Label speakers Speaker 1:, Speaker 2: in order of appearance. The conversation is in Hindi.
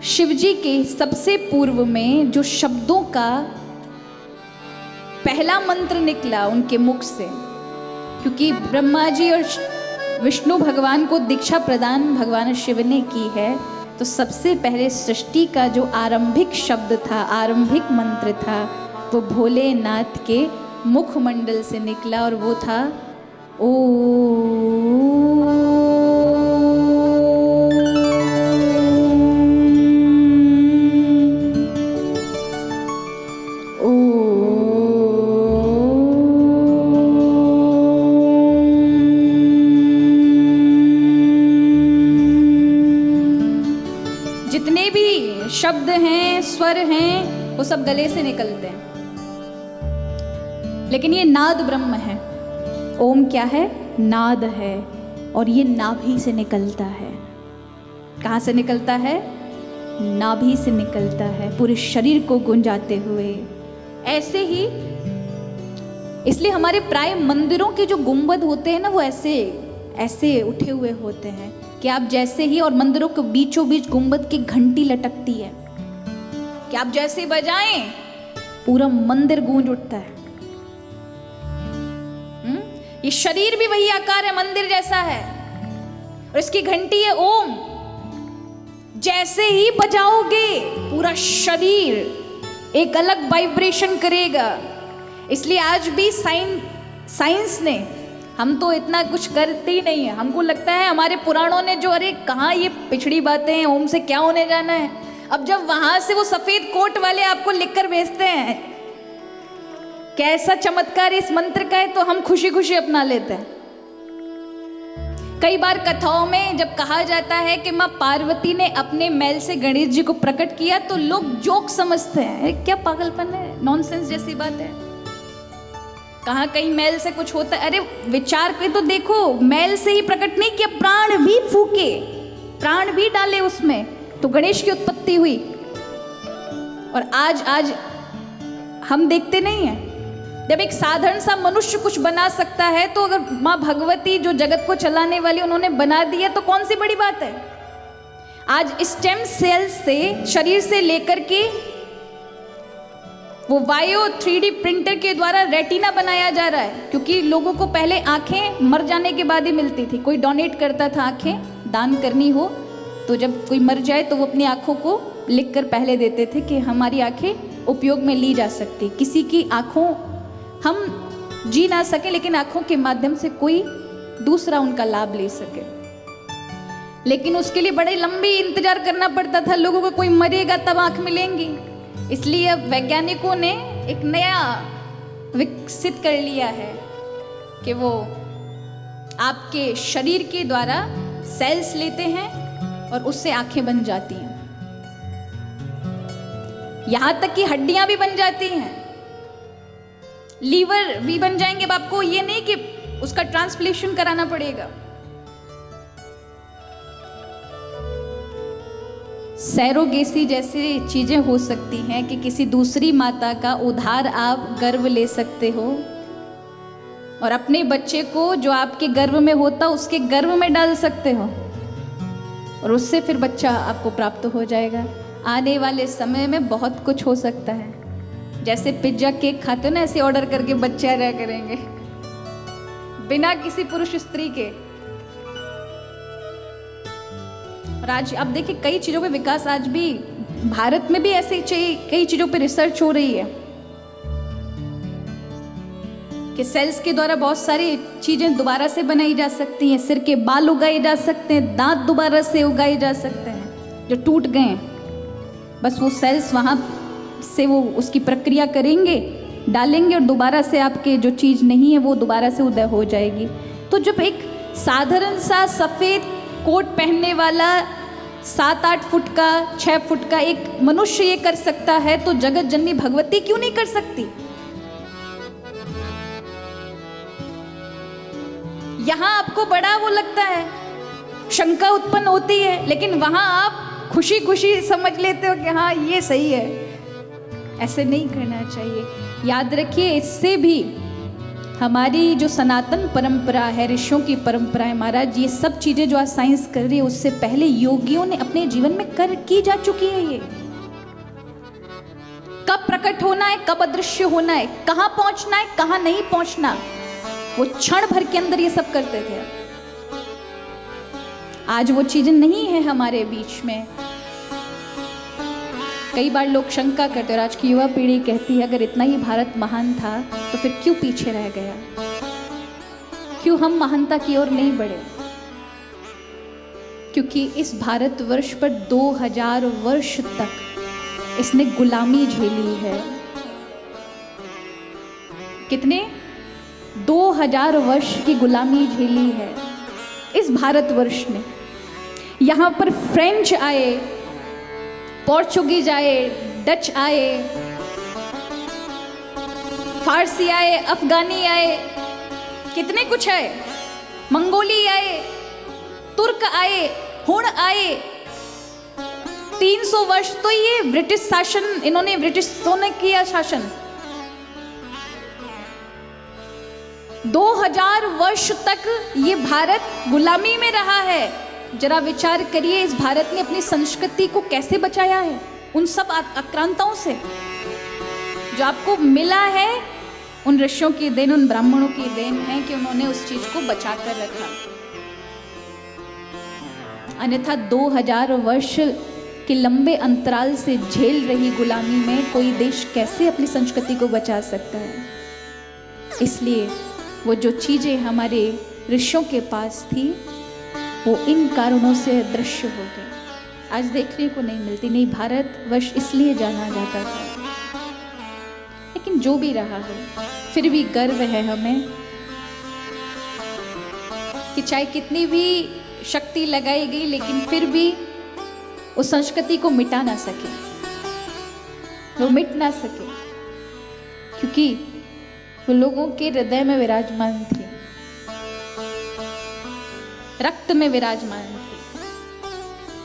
Speaker 1: शिवजी के सबसे पूर्व में जो शब्दों का पहला मंत्र निकला उनके मुख से, क्योंकि ब्रह्मा जी और विष्णु भगवान को दीक्षा प्रदान भगवान शिव ने की है, तो सबसे पहले सृष्टि का जो आरंभिक शब्द था, आरंभिक मंत्र था, वो भोलेनाथ के मुखमंडल से निकला और वो था जितने भी शब्द हैं, स्वर हैं, वो सब गले से निकलते हैं, लेकिन ये नाद ब्रह्म है। ओम क्या है? नाद है, और ये नाभि से निकलता है। कहाँ से निकलता है? नाभि से निकलता है, पूरे शरीर को गुंजाते हुए। ऐसे ही इसलिए हमारे प्राय मंदिरों के जो गुंबद होते हैं ना, वो ऐसे उठे हुए होते हैं कि आप जैसे ही, और मंदिरों के बीचों बीच गुंबद की घंटी लटकती है कि आप जैसे बजाएं पूरा मंदिर गूंज उठता है। ये शरीर भी वही आकार है, मंदिर जैसा है, और इसकी घंटी है ओम। जैसे ही बजाओगे पूरा शरीर एक अलग वाइब्रेशन करेगा। इसलिए आज भी साइंस ने, हम तो इतना कुछ करते ही नहीं है, हमको लगता है हमारे पुराणों ने जो, अरे कहाँ ये पिछड़ी बातें हैं, ओम से क्या होने जाना है। अब जब वहां से वो सफेद कोट वाले आपको लिखकर भेजते हैं कैसा चमत्कार इस मंत्र का है, तो हम खुशी खुशी अपना लेते हैं। कई बार कथाओं में जब कहा जाता है कि माँ पार्वती ने अपने मैल से गणेश जी को प्रकट किया, तो लोग जोक समझते हैं, क्या पागलपन है, नॉनसेंस जैसी बात है। कहाँ कहीं मैल से कुछ होता है? अरे विचार के तो देखो, मैल से ही प्रकट नहीं किया, प्राण भी फूके, प्राण भी डाले उसमें, तो गणेश की उत्पत्ति हुई। और आज हम देखते नहीं हैं, जब एक साधारण सा मनुष्य कुछ बना सकता है, तो अगर माँ भगवती जो जगत को चलाने वाली उन्होंने बना दिया, तो कौन सी बड़ी बात है। आज स्टेम सेल से शरीर से लेकर के वो बायो 3D प्रिंटर के द्वारा रेटिना बनाया जा रहा है, क्योंकि लोगों को पहले आंखें मर जाने के बाद ही मिलती थी। कोई डोनेट करता था आंखें दान करनी हो, तो जब कोई मर जाए तो वो अपनी आंखों को लिखकर पहले देते थे कि हमारी आंखें उपयोग में ली जा सकती। किसी की आंखों, हम जी ना सके, लेकिन आंखों के माध्यम से कोई दूसरा उनका लाभ ले सके। लेकिन उसके लिए बड़े लंबी इंतजार करना पड़ता था लोगों को, कोई मरेगा तब आंख मिलेंगी। इसलिए अब वैज्ञानिकों ने एक नया विकसित कर लिया है कि वो आपके शरीर के द्वारा सेल्स लेते हैं और उससे आंखें बन जाती हैं, यहां तक कि हड्डियां भी बन जाती हैं, लीवर भी बन जाएंगे। अब आपको ये नहीं कि उसका ट्रांसप्लेशन कराना पड़ेगा। सैरोगेसी जैसी चीजें हो सकती हैं कि किसी दूसरी माता का उधार आप गर्भ ले सकते हो, और अपने बच्चे को जो आपके गर्भ में होता उसके गर्भ में डाल सकते हो, और उससे फिर बच्चा आपको प्राप्त हो जाएगा। आने वाले समय में बहुत कुछ हो सकता है। जैसे पिज्जा केक खाते हो ना, ऐसे ऑर्डर करके बच्चे आया करेंगे बिना किसी पुरुष स्त्री के। और आज आप देखिए कई चीजों पे विकास, आज भी भारत में भी ऐसे कई चीजों पे रिसर्च हो रही है कि सेल्स के द्वारा बहुत सारी चीजें दोबारा से बनाई जा सकती हैं। सिर के बाल उगाए जा सकते हैं, दांत दोबारा से उगाए जा सकते हैं जो टूट गए हैं। बस वो सेल्स वहां से वो उसकी प्रक्रिया करेंगे, डालेंगे, और दोबारा से आपके जो चीज़ नहीं है वो दोबारा से उदय हो जाएगी। तो जब एक साधारण सा सफ़ेद कोट पहनने वाला 7-8 फुट का, 6 फुट का एक मनुष्य ये कर सकता है, तो जगत जननी भगवती क्यों नहीं कर सकती। यहां आपको बड़ा वो लगता है, शंका उत्पन्न होती है, लेकिन वहां आप खुशी खुशी समझ लेते हो कि हाँ ये सही है। ऐसे नहीं करना चाहिए। याद रखिए, इससे भी हमारी जो सनातन परंपरा है, ऋषियों की परंपरा है महाराज, ये सब चीजें जो आज साइंस कर रही है उससे पहले योगियों ने अपने जीवन में की जा चुकी है। ये कब प्रकट होना है, कब अदृश्य होना है, कहां पहुंचना है, कहां नहीं पहुंचना, वो क्षण भर के अंदर ये सब करते थे। आज वो चीजें नहीं है हमारे बीच में। कई बार लोग शंका करते हैं, आज की युवा पीढ़ी कहती है अगर इतना ही भारत महान था तो फिर क्यों पीछे रह गया, क्यों हम महानता की ओर नहीं बढ़े? क्योंकि इस भारतवर्ष पर 2000 वर्ष तक इसने गुलामी झेली है। कितने? 2000 वर्ष की गुलामी झेली है इस भारतवर्ष ने। यहां पर फ्रेंच आए, पोर्चुगीज आए, डच आए, फारसी आए, अफगानी आए, कितने कुछ आए, मंगोली आए, तुर्क आए, हुण आए। 300 वर्ष तो ये ब्रिटिश शासन, इन्होंने ब्रिटिशों ने किया शासन। 2000 वर्ष तक ये भारत गुलामी में रहा है। जरा विचार करिए, इस भारत ने अपनी संस्कृति को कैसे बचाया है उन सब आक्रांताओं से। जो आपको मिला है उन ऋषियों की देन, उन ब्राह्मणों की देन है कि उन्होंने उस चीज को बचा कर रखा। अन्यथा 2000 वर्ष के लंबे अंतराल से झेल रही गुलामी में कोई देश कैसे अपनी संस्कृति को बचा सकता है? इसलिए वो जो चीजें हमारे ऋषियों के पास थी वो इन कारणों से अदृश्य हो गई, आज देखने को नहीं मिलती। नहीं, भारतवर्ष इसलिए जाना जाता था। लेकिन जो भी रहा हो, फिर भी गर्व है हमें कि चाहे कितनी भी शक्ति लगाई गई लेकिन फिर भी उस संस्कृति को मिटा ना सके, वो मिट ना सके, क्योंकि वो लोगों के हृदय में विराजमान थी, रक्त में विराजमान थी।